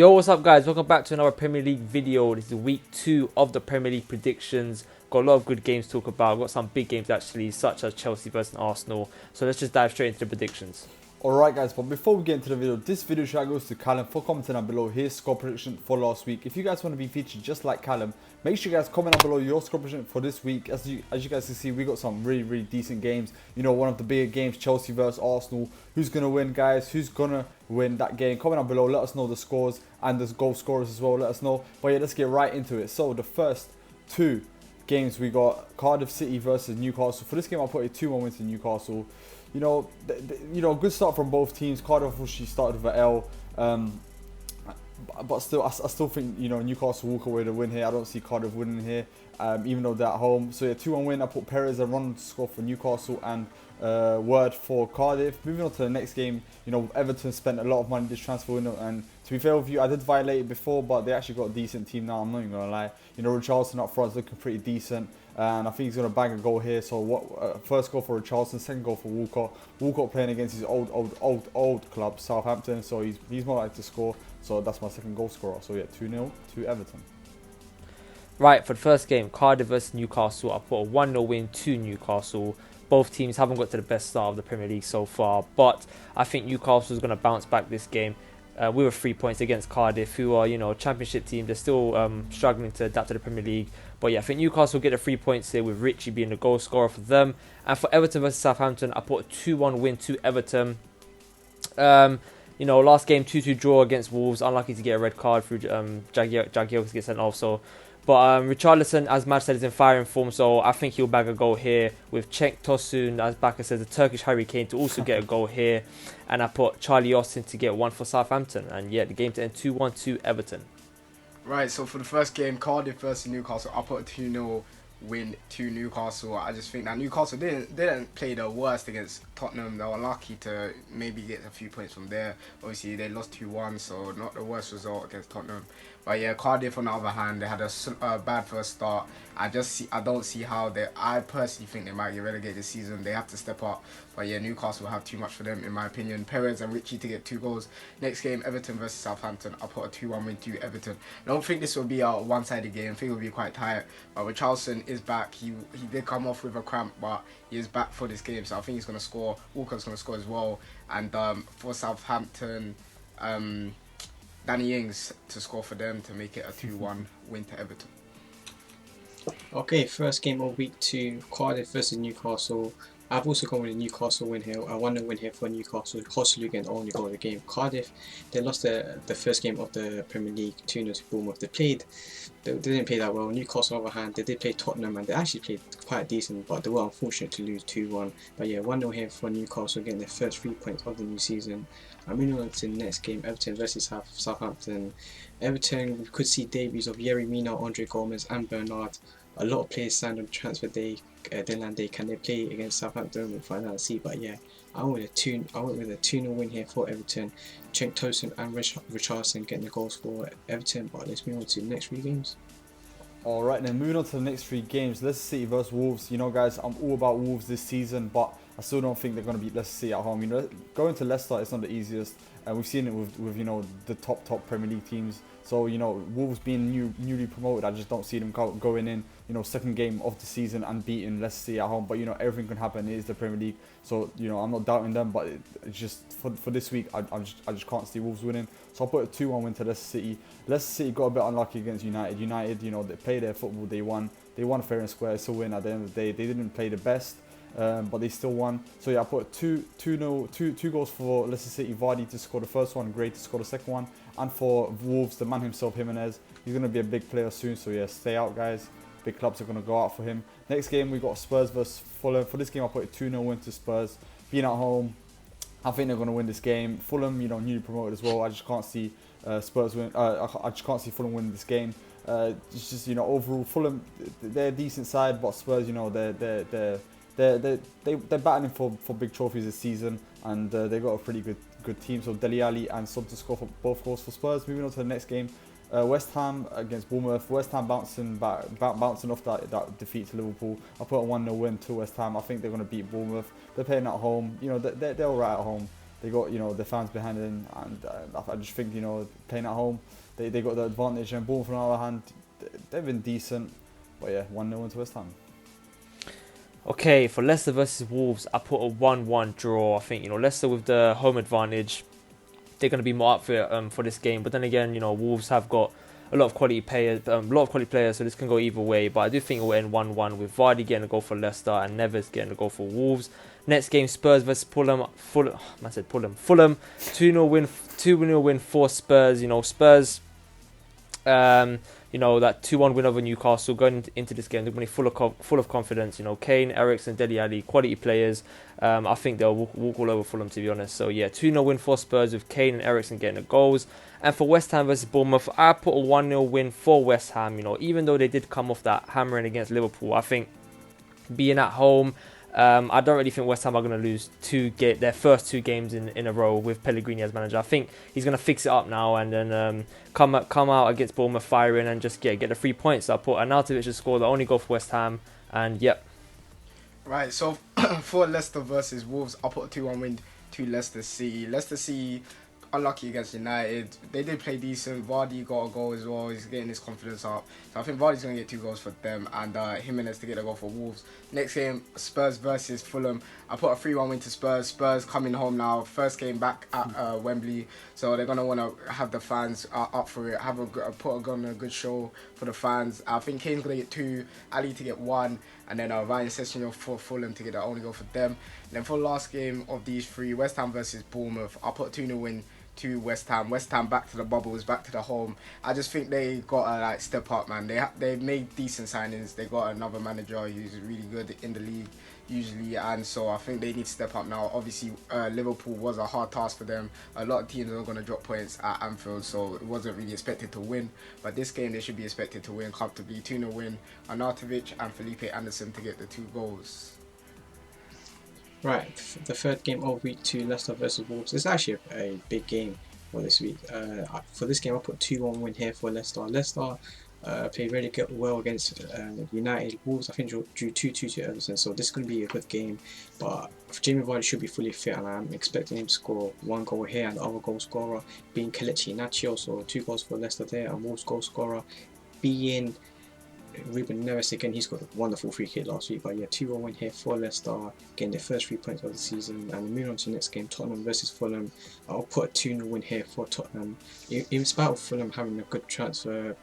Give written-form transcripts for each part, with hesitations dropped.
Yo, what's up guys? Welcome back to another Premier League video. This is week 2 of the Premier League predictions. Got a lot of good games to talk about. Got some big games actually, such as Chelsea versus Arsenal. So let's just dive straight into the predictions. Alright guys, but before we get into the video, this video shout goes to Callum for commenting down below his score prediction for last week. If you guys want to be featured just like Callum, make sure you guys comment down below your score prediction for this week. As you guys can see, we got some really decent games. You know, one of the bigger games, Chelsea versus Arsenal. Who's going to win, guys? Who's going to win that game? Comment down below, let us know the scores and the goal scorers as well, let us know. But yeah, let's get right into it. So the first two games, we got Cardiff City versus Newcastle. For this game, I'll put a 2-1 win to Newcastle. You know, good start from both teams. Cardiff obviously started with an L, but still, I still think, you know, Newcastle walk away to win here. I don't see Cardiff winning here, even though they're at home. So yeah, 2-1 win. I put Perez and Ron to score for Newcastle and Word for Cardiff. Moving on to the next game, you know, Everton spent a lot of money this transfer window, and to be fair with you, I did violate it before, but they actually got a decent team now. I'm not even gonna lie. You know, Richarlison up front is looking pretty decent, and I think he's gonna bang a goal here. So what? First goal for Richarlison, second goal for Walcott. Walcott playing against his old club, Southampton. So he's more likely to score. So that's my second goal scorer. So yeah, 2-0 to Everton. Right, for the first game, Cardiff versus Newcastle, I put a 1-0 win to Newcastle. Both teams haven't got to the best start of the Premier League so far, but I think Newcastle is going to bounce back this game. We were 3 points against Cardiff, who are, you know, a championship team. They're still struggling to adapt to the Premier League. But yeah, I think Newcastle will get the 3 points here, with Richie being the goal scorer for them. And for Everton versus Southampton, I put a 2-1 win to Everton. You know, last game 2-2 draw against Wolves. Unlucky to get a red card through Jagielka to get sent off. But Richarlison, as Matt said, is in firing form, so I think he'll bag a goal here, with Cenk Tosun, as Baka says, the Turkish Harry Kane, to also get a goal here. And I put Charlie Austin to get one for Southampton. And yeah, the game to end 2-1 to Everton. Right, so for the first game, Cardiff versus Newcastle, I put a 2-0 win to Newcastle. I just think that Newcastle didn't play the worst against Tottenham. They were lucky to maybe get a few points from there. Obviously, they lost 2-1, so not the worst result against Tottenham. But yeah, Cardiff on the other hand, they had a bad first start. I don't see how I personally think they might get relegated this season. They have to step up. But yeah, Newcastle will have too much for them, in my opinion. Perez and Richie to get 2 goals. Next game, Everton versus Southampton. I'll put a 2-1 win to Everton. I don't think this will be a one-sided game. I think it will be quite tight. But Richarlison is back. He did come off with a cramp, but he is back for this game. So I think he's going to score. Walker's going to score as well. And for Southampton, Danny Ings to score for them to make it a 2-1 win to Everton. Okay, first game of week 2, Cardiff versus Newcastle. I've also gone with a Newcastle win here. I want to win here for Newcastle. Joselu can only goal of the game. Cardiff, they lost the first game of the Premier League 2-0 to Bournemouth. They didn't play that well. Newcastle, on the other hand, they did play Tottenham, and they actually played quite decent, but they were unfortunate to lose 2-1. But yeah, 1-0 here for Newcastle, getting their first 3 points of the new season. I'm moving on to the next game, Everton versus Southampton. Everton, we could see debuts of Yerry Mina, Andre Gomez and Bernard. A lot of players signed on transfer day, deadline day. Can they play against Southampton? We'll find out and see. But yeah, I went with a 2-0 win here for Everton. Cenk Tosun and Richarlison getting the goals for Everton. But let's move on to the next 3 games. Alright, then moving on to the next 3 games, Leicester City versus Wolves. You know, guys, I'm all about Wolves this season, but I still don't think they're going to beat Leicester City at home. You know, going to Leicester, it's not the easiest, and we've seen it with you know, the top Premier League teams. So, you know, Wolves being newly promoted, I just don't see them going in, you know, second game of the season and beating Leicester City at home. But, you know, everything can happen. It is the Premier League. So, you know, I'm not doubting them, but it's just for this week, I just can't see Wolves winning. So I'll put a 2-1 win to Leicester City. Leicester City got a bit unlucky against United. United, you know, they played their football, they won. They won fair and square. It's a win at the end of the day. They didn't play the best, but they still won. So yeah, I put two goals for Leicester City. Vardy to score the first one, Gray to score the second one, and for Wolves, the man himself, Jimenez. He's going to be a big player soon. So yeah, stay out, guys. Big clubs are going to go out for him. Next game, we got Spurs versus Fulham. For this game, I put a 2-0 win to Spurs. Being at home, I think they're going to win this game. Fulham, you know, newly promoted as well. I just can't see Spurs win. I just can't see Fulham winning this game. It's just, you know, overall, Fulham, they're a decent side, but Spurs, you know, they're battling for big trophies this season, and they got a pretty good team. So Dele Alli and Son to score for both goals for Spurs. Moving on to the next game, West Ham against Bournemouth. West Ham bouncing off that defeat to Liverpool. I put a 1-0 win to West Ham. I think they're going to beat Bournemouth. They're playing at home. You know, they're all right at home. They got, their fans behind them, and I just think, playing at home, they got the advantage. And Bournemouth, on the other hand, they've been decent, but yeah, 1-0 into West Ham. Okay, for Leicester versus Wolves, I put a 1-1 draw. I think, Leicester with the home advantage, they're going to be more up for it for this game. But then again, Wolves have got a lot of quality players, so this can go either way. But I do think it will end 1-1 with Vardy getting a goal for Leicester and Neves getting a goal for Wolves. Next game, Spurs versus Fulham. Fulham, 2-0 win, 2-0 win for Spurs. Spurs. That 2-1 win over Newcastle. Going into this game, they're going to be full of confidence. Kane, Eriksen, Dele Alli, quality players. I think they'll walk all over Fulham, to be honest. So yeah, 2-0 win for Spurs with Kane and Eriksen getting the goals. And for West Ham versus Bournemouth, I put a 1-0 win for West Ham. Even though they did come off that hammering against Liverpool, I think being at home, I don't really think West Ham are going to lose their first 2 games in a row with Pellegrini as manager. I think he's going to fix it up now and then come out against Bournemouth firing and just get the 3 points. So I put Arnautovic to score the only goal for West Ham, and yep. Right, so for Leicester versus Wolves, I put a 2-1 win to Leicester City. Leicester City unlucky against United. They did play decent. Vardy got a goal as well. He's getting his confidence up. So I think Vardy's going to get 2 goals for them, and Jimenez to get a goal for Wolves. Next game, Spurs versus Fulham. I put a 3-1 win to Spurs. Spurs coming home now. First game back at Wembley. So they're going to want to have the fans up for it. Put on a good show for the fans. I think Kane's going to get 2, Ali to get 1, and then Ryan Sessegnon for Fulham to get the only goal for them. And then for the last game of these 3, West Ham versus Bournemouth, I put a 2-0 win to West Ham. West Ham back to the bubbles, back to the home. I just think they got to step up, man. They made decent signings. They got another manager who's really good in the league usually, and so I think they need to step up now. Obviously, Liverpool was a hard task for them. A lot of teams are going to drop points at Anfield, so it wasn't really expected to win. But this game, they should be expected to win comfortably. 2-0 win. Arnautovic and Felipe Anderson to get the 2 goals. Right, the third game of week 2, Leicester versus Wolves. It's actually a big game for this week. For this game, I put 2-1 win here for Leicester. Leicester played really well against United. Wolves, I think, drew 2-2 to Everton, so this is going to be a good game. But Jamie Vardy should be fully fit, and I'm expecting him to score 1 goal here, and the other goal scorer being Kelechi Iheanacho, so 2 goals for Leicester there, and Wolves goal scorer being Ruben Neves again. He's got a wonderful free kick last week, but yeah, 2-1 win here for Leicester, getting their first 3 points of the season. And moving on to the next game, Tottenham versus Fulham. I'll put a 2-0 win here for Tottenham. In spite of Fulham having a good transfer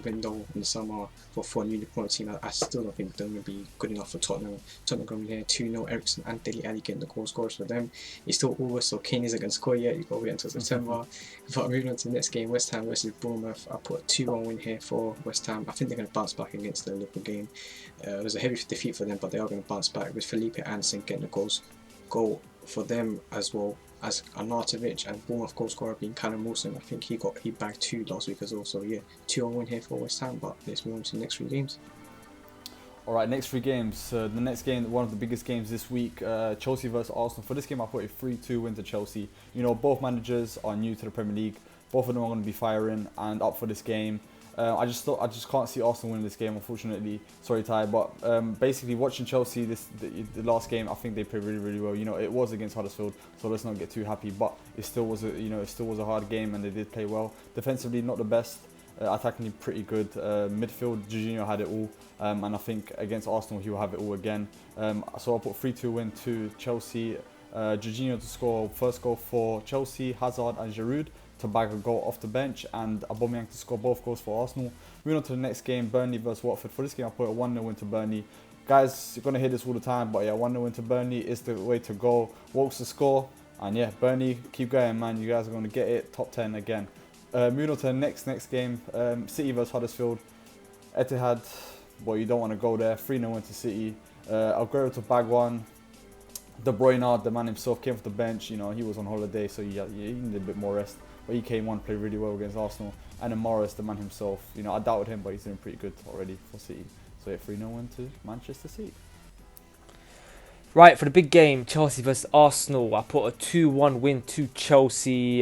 window in the summer for a newly promoted team, I still don't think they're going to be good enough for Tottenham. Tottenham going here 2-0. Eriksen and Dele Alli getting the goal scorers for them. It's still August, so Kane isn't going to score yet. You've got to wait until September. But moving on to the next game, West Ham versus Bournemouth. I put a 2-1 win here for West Ham. I think they're going to bounce back against the Liverpool game. It was a heavy defeat for them, but they are going to bounce back with Felipe Anderson getting the goal for them, as well as Arnautovic, and Bournemouth goal scorer being Callum Wilson. I think he bagged 2 last week as well. So yeah, 2-1 win here for West Ham. But let's move on to the next 3 games. Alright, next 3 games. The next game, one of the biggest games this week, Chelsea versus Arsenal. For this game, I put a 3-2 win to Chelsea. Both managers are new to the Premier League. Both of them are going to be firing and up for this game. I just can't see Arsenal winning this game, unfortunately. Sorry, Ty, but basically watching Chelsea the last game, I think they played really, really well. It was against Huddersfield, so let's not get too happy. But it still was a hard game, and they did play well. Defensively, not the best. Attackingly, pretty good. Midfield, Jorginho had it all, and I think against Arsenal he will have it all again. So I'll put 3-2 win to Chelsea. Jorginho to score first goal for Chelsea, Hazard and Giroud to bag a goal off the bench, and Aubameyang to score both goals for Arsenal. Moving on to the next game, Burnley versus Watford. For this game, I put a 1-0 win to Burnley. Guys, you're going to hear this all the time, but yeah, 1-0 win to Burnley is the way to go. Wolves to score, and yeah, Burnley, keep going, man. You guys are going to get it, top 10 again. Moving on to the next game, City versus Huddersfield. Etihad, well, you don't want to go there. 3-0 win to City. Aguero to bag 1. De Bruyne, the man himself, came off the bench. He was on holiday, so he needed a bit more rest. But he came on, played really well against Arsenal. And then Morris, the man himself, I doubted him, but he's doing pretty good already for City. So yeah, 3-0 win to Manchester City. Right, for the big game, Chelsea versus Arsenal, I put a 2-1 win to Chelsea.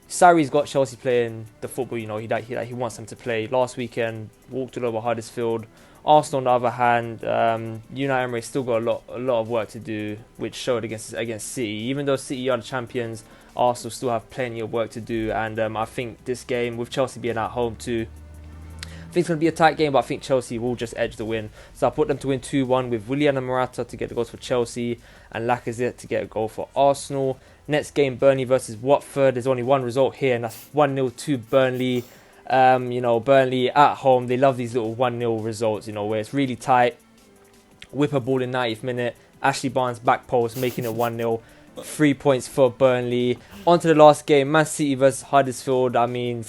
Sarri's got Chelsea playing the football, he wants them to play. Last weekend, walked all over Huddersfield. Arsenal, on the other hand, Unai Emery still got a lot of work to do, which showed against City. Even though City are the champions, Arsenal still have plenty of work to do. And I think this game, with Chelsea being at home too, I think it's going to be a tight game, but I think Chelsea will just edge the win. So I put them to win 2-1 with Willian and Morata to get the goals for Chelsea and Lacazette to get a goal for Arsenal. Next game, Burnley versus Watford. There's only one result here, and that's 1-0 to Burnley. Burnley at home, they love these little 1-0 results, where it's really tight. Whip a ball in 90th minute. Ashley Barnes back post, making it 1-0. 3 points for Burnley. On to the last game, Man City versus Huddersfield. I mean,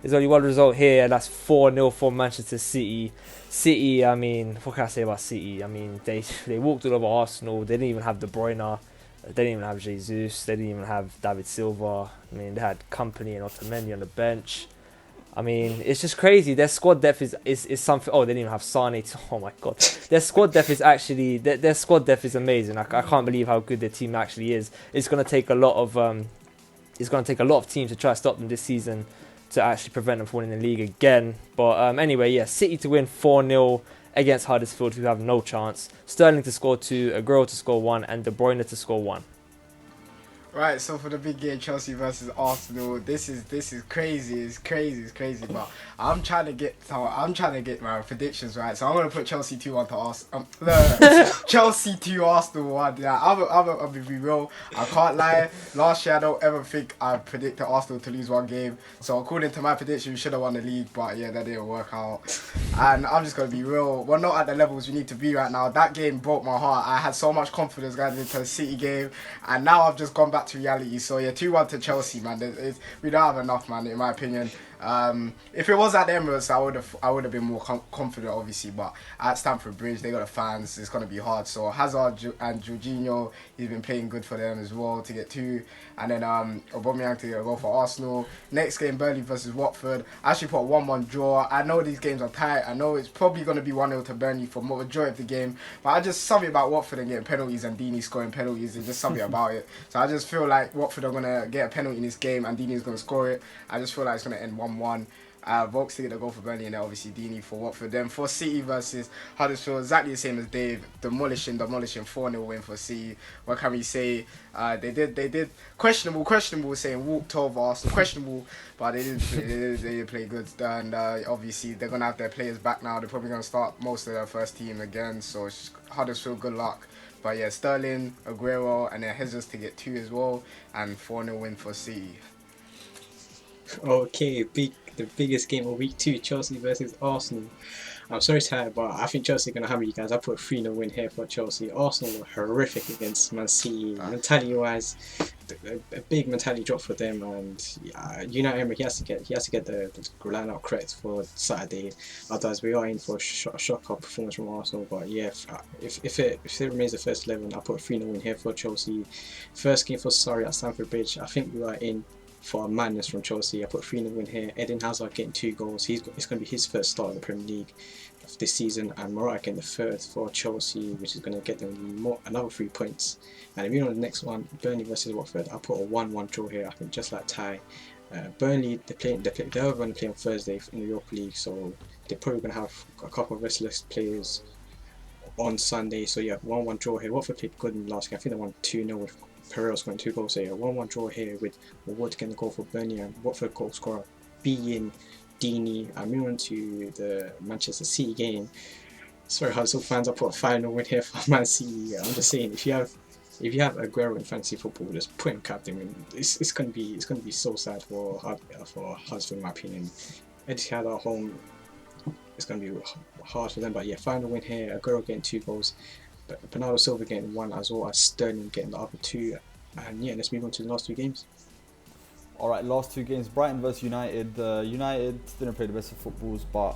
there's only one result here, and that's 4-0 for Manchester City. City, I mean, what can I say about City? I mean, they walked all over Arsenal. They didn't even have De Bruyne. They didn't even have Jesus. They didn't even have David Silva. I mean, they had Company and Otamendi on the bench. I mean, it's just crazy. Their squad depth is something. Oh, they didn't even have Sane. Oh my god, their squad depth is actually their squad depth is amazing. I can't believe how good their team actually is. It's gonna take a lot of teams to try to stop them this season to actually prevent them from winning the league again. But anyway, yeah, City to win 4-0 against Huddersfield, who have no chance. Sterling to score 2, Aguero to score 1, and De Bruyne to score 1. Right, so for the big game, Chelsea versus Arsenal, this is crazy. It's crazy. But I'm trying to get my predictions right. So I'm gonna put Chelsea 2-1 to Arsenal. Chelsea 2, Arsenal 1. Yeah, I'll be real. I can't lie. Last year, I don't ever think I predicted Arsenal to lose one game. So according to my prediction, we should have won the league. But yeah, that didn't work out. And I'm just gonna be real. We're not at the levels we need to be right now. That game broke my heart. I had so much confidence going into the City game, and now I've just gone back to reality. So yeah, 2-1 to Chelsea, man. We don't have enough, man, in my opinion. If it was at the Emirates, I would have been more confident, obviously. But at Stamford Bridge, they got the fans. It's gonna be hard. So Hazard and Jorginho, he's been playing good for them as well to get 2, and then Aubameyang to get a goal for Arsenal. Next game, Burnley versus Watford. I actually put a 1-1 draw. I know these games are tight. I know it's probably gonna be 1-0 to Burnley for the majority of the game. But I just something about Watford and getting penalties and Deeney scoring penalties. There's just something about it. So I just feel like Watford are gonna get a penalty in this game and Deeney is gonna score it. I just feel like it's gonna end 1-1. Vokes to get a goal for Burnley, and then obviously Deeney for Watford. Then for City versus Huddersfield, exactly the same as Dave. Demolishing 4-0 win for City. What can we say? They did questionable saying walked over Arsenal, questionable, but they did play good. And obviously they're gonna have their players back now. They're probably gonna start most of their first team again. So Huddersfield, good luck. But yeah, Sterling, Aguero, and then Jesus to get 2 as well, and 4-0 win for City. Okay, the biggest game of week 2, Chelsea versus Arsenal. I'm sorry to have, but I think Chelsea are going to hammer you guys. I put a 3-0 win here for Chelsea. Arsenal were horrific against Man City. Mentality-wise, a big mentality drop for them, and Unai Emery, he has to get the line-out correct for Saturday. Otherwise, we are in for a shock performance from Arsenal. But yeah, if it remains the first 11, I put a 3-0 win here for Chelsea. First game for Surrey at Stamford Bridge. I think we are in for a madness from Chelsea. I put 3-0 win here. Eden Hazard getting 2 goals. It's going to be his first start in the Premier League of this season, and Morata getting the 3rd for Chelsea, which is going to get them another 3 points. And if you know the next one, Burnley versus Watford, I put a 1-1 draw here. I think just like Ty. Burnley, they're going to play on Thursday in the Europa League, so they're probably going to have a couple of restless players on Sunday. So yeah, 1-1 draw here. Watford played good in the last game. I think they won 2-0 with Pereira scoring 2 goals here. 1-1 draw here with Wood getting a goal for Burnley, and Watford goal scorer being Deeney. Moving on to the Manchester City game. Sorry, Huddersfield fans, I put a 5-0 win here for Man City. I'm just saying, if you have Aguero in fantasy football, just put him captain. I mean, it's gonna be so sad for Huddersfield, in my opinion. Etihad at home, it's gonna be hard for them. But yeah, 5-0 win here. Aguero getting 2 goals. Bernardo Silva getting 1, as well as Sterling getting the other 2. And yeah, let's move on to the last 2 games. Alright, last 2 games. Brighton versus United. United didn't play the best of footballs, but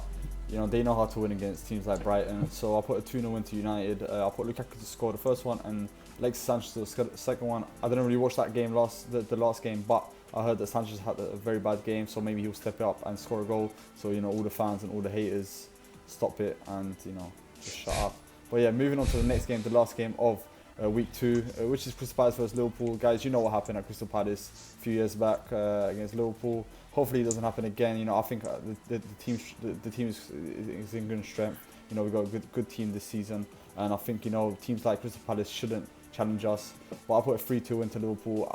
they know how to win against teams like Brighton. So I put a 2-0 win to United. I put Lukaku to score the first one and Alexis Sanchez to the second one. I didn't really watch that game the last game, but I heard that Sanchez had a very bad game, so maybe he'll step it up and score a goal. So all the fans and all the haters stop it and just shut up. But yeah, moving on to the next game, the last game of week 2, which is Crystal Palace versus Liverpool. Guys, you know what happened at Crystal Palace a few years back against Liverpool. Hopefully it doesn't happen again. I think the team is in good strength. You know, we've got a good team this season, and I think, you know, teams like Crystal Palace shouldn't challenge us. But I put a 3-2 win to Liverpool.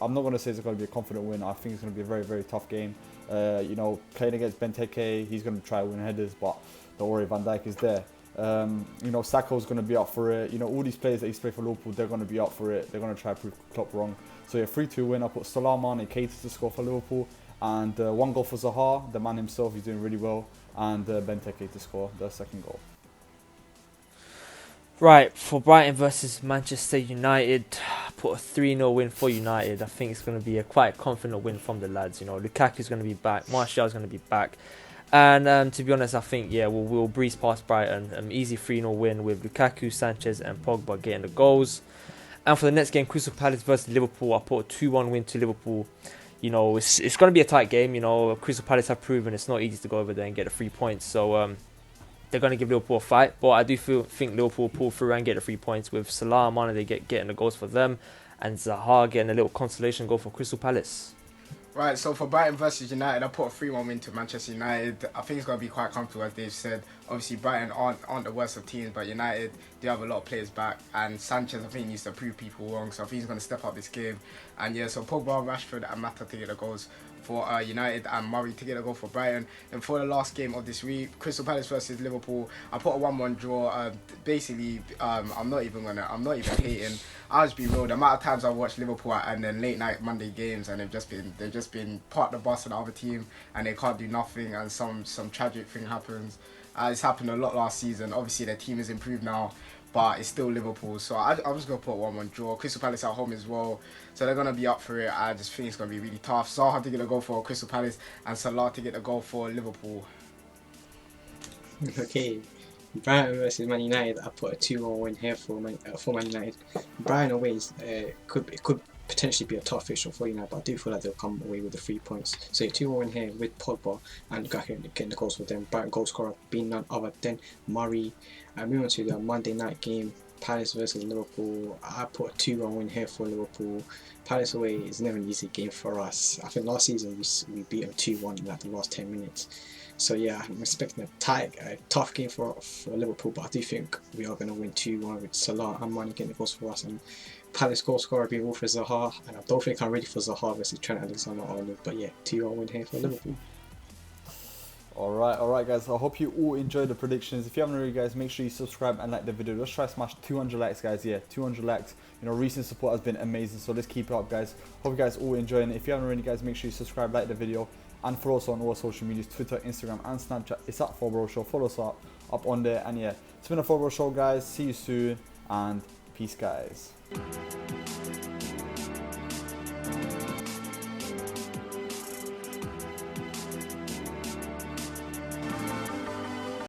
I'm not going to say it's going to be a confident win. I think it's going to be a very, very tough game. You know, playing against Benteke, he's going to try to win headers, but don't worry, Van Dijk is there. You know, Sakho's going to be up for it. You know, all these players that he's played for Liverpool, they're going to be up for it. They're going to try to prove Klopp wrong. So yeah, 3-2 win. I put Salah, Mane, Keita to score for Liverpool, and 1 goal for Zaha, the man himself. He's doing really well, and Benteke to score the 2nd goal. Right, for Brighton versus Manchester United, put a 3-0 win for United. I think it's going to be a quite confident win from the lads. You know, Lukaku's going to be back, Martial's going to be back. And to be honest, I think, yeah, we'll breeze past Brighton. Easy 3-0 win with Lukaku, Sanchez and Pogba getting the goals. And for the next game, Crystal Palace versus Liverpool, I put a 2-1 win to Liverpool. You know, it's going to be a tight game. You know, Crystal Palace have proven it's not easy to go over there and get the 3 points. So, they're going to give Liverpool a fight, but I do think Liverpool will pull through and get the 3 points with Salah and Mane. They getting the goals for them, and Zaha getting a little consolation goal for Crystal Palace. Right, so for Brighton versus United, I put a 3-1 win to Manchester United. I think it's going to be quite comfortable, as Dave said. Obviously, Brighton aren't the worst of teams, but United do have a lot of players back. And Sanchez, I think, needs to prove people wrong, so I think he's going to step up this game. And yeah, so Pogba, Rashford and Mata to get the goals for United, and Murray to get a goal for Brighton. And for the last game of this week, Crystal Palace versus Liverpool, I put a 1-1 draw. Basically, I'm not even hating. I'll just be real. The amount of times I've watched Liverpool and then late night Monday games, and they've just been part of the bus of the other team, and they can't do nothing, and some tragic thing happens. It's happened a lot last season. Obviously, their team has improved now, but it's still Liverpool. So I'm just going to put a 1-1 draw. Crystal Palace at home as well, so they're going to be up for it. I just think it's going to be really tough. Zaha to get a goal for Crystal Palace, and Salah to get a goal for Liverpool. Okay, Brighton versus Man United, I put a 2-1 win here for Man United. Brighton away could potentially be a tough fixture for United, but I do feel like they'll come away with the 3 points. So 2-1 win here with Pogba and Lukaku getting the goals for them. Brighton goal scorer being none other than Murray. Moving on to the Monday night game, Palace versus Liverpool. I put a 2-1 win here for Liverpool. Palace away is never an easy game for us. I think last season we beat them 2-1 in like the last 10 minutes. So yeah, I'm expecting a tough game for Liverpool, but I do think we are going to win 2-1 with Salah and Mane getting the goals for us, and Palace goal scorer being Wilfried Zaha. And I don't think I'm ready for Zaha versus Trent Alexander-Arnold, but yeah, 2-1 win here for Liverpool. Alright guys, I hope you all enjoyed the predictions. If you haven't already, guys, make sure you subscribe and like the video. Let's try to smash 200 likes, guys. Yeah, 200 likes. You know, recent support has been amazing, so let's keep it up, guys. Hope you guys all enjoying it. If you haven't already, guys, make sure you subscribe, like the video, and follow us on all social medias, Twitter, Instagram and Snapchat. It's at 4Bro Show. Follow us up on there. And yeah, it's been a 4Bro Show, guys. See you soon, and peace, guys.